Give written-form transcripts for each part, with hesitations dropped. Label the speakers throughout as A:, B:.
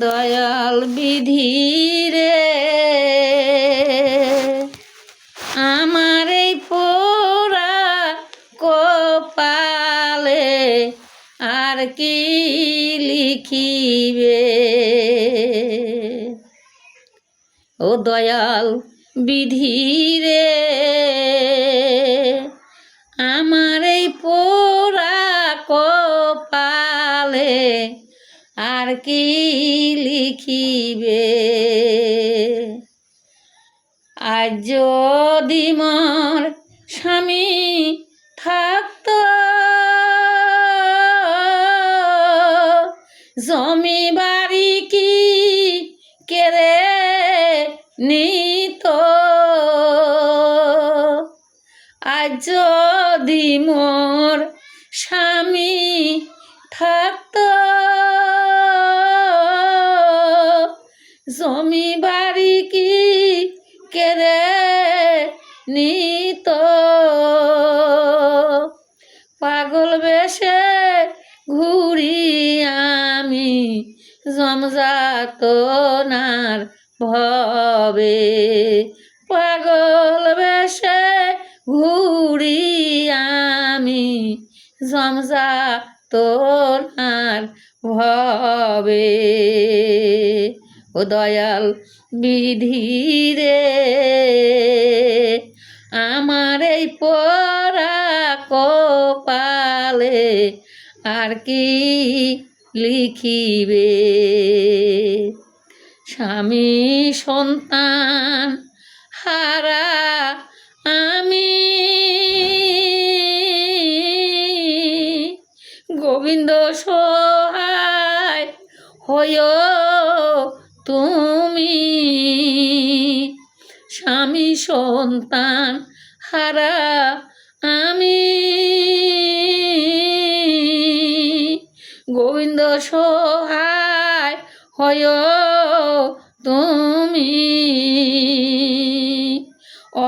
A: দয়াল বিধি রে আমার এই পোড়া কপালে আর কি লিখিবে। ও দয়াল বিধি রে আমার এই পোড়া কপালে আর কি লিখিবে। আজ যদি মোর স্বামী থাকত জমি বাড়ি কি কেড়ে নিত। আজ যদি মোর স্বামী থাকত জমি বাড়ি কি কেড়ে নিত। পাগল বেশে ঘুরি আমি জমযাতনার ভবে। পাগল বেশে ঘুরি আমি জমযাতনার ভবে। ও দয়াল বিধি রে আমার এই পোড়া কপালে আর কি লিখিবে। স্বামী সন্তান হারা আমি গোবিন্দ সহায় হইও তুমি। স্বামী সন্তান হারা আমি গোবিন্দ সহায় হইও তুমি।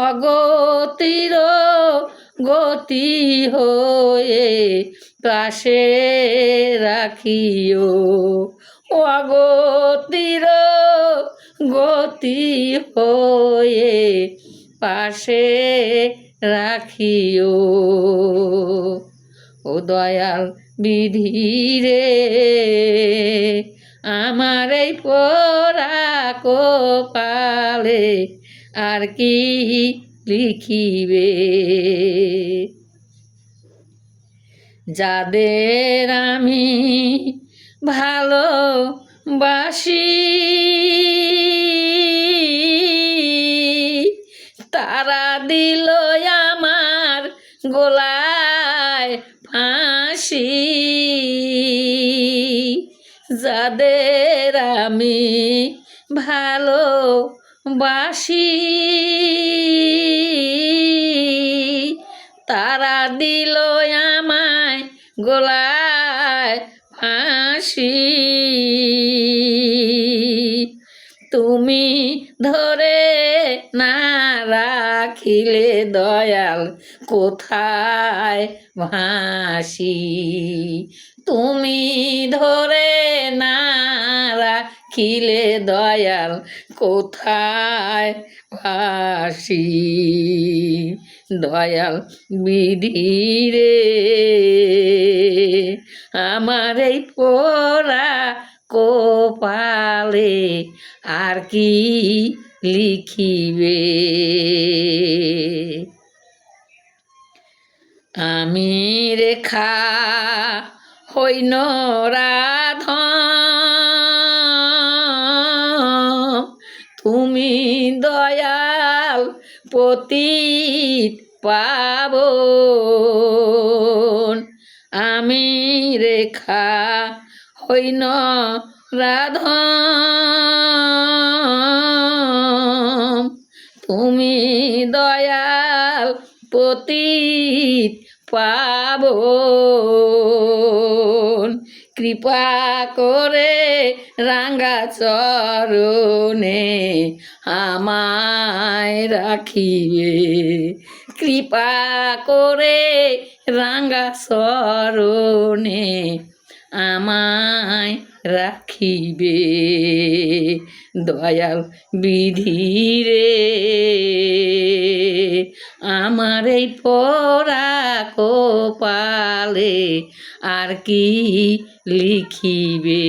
A: অগতির গতি হয়ে পাশে রাখিও। অগতির গতি হয়ে পাশে রাখিও। ও দয়াল বিধি রে আমার এই পোড়া কপালে আর কি লিখিবে। যাদের আমি ভালোবাসি তারা দিল আমার গলায় ফাঁসি। যাদের আমি ভালোবাসি তারা দিল আমায় গলায় ফাঁসি। তুমি ধরে না রাখিলে দয়াল কোথায় ভাসি। তুমি ধরে না রাখিলে দয়াল কোথায় ভাসি। দয়াল বিধি রে আমার এই পোড়া কপালে আর কি লিখিবে। আমি রেখা হইন রাধম তুমি দয়াল পতিত পাবন। আমি রেখা হইন রাধম তুমি দয়াল পতিত পাবন। কৃপা করে রাঙ্গা চরণে আমায় রাখিবে। কৃপা করে রাঙ্গা চরণে আমায় রাখিবে দয়াল বিধি রে আমার এই পরা কপালে আর কি লিখিবে।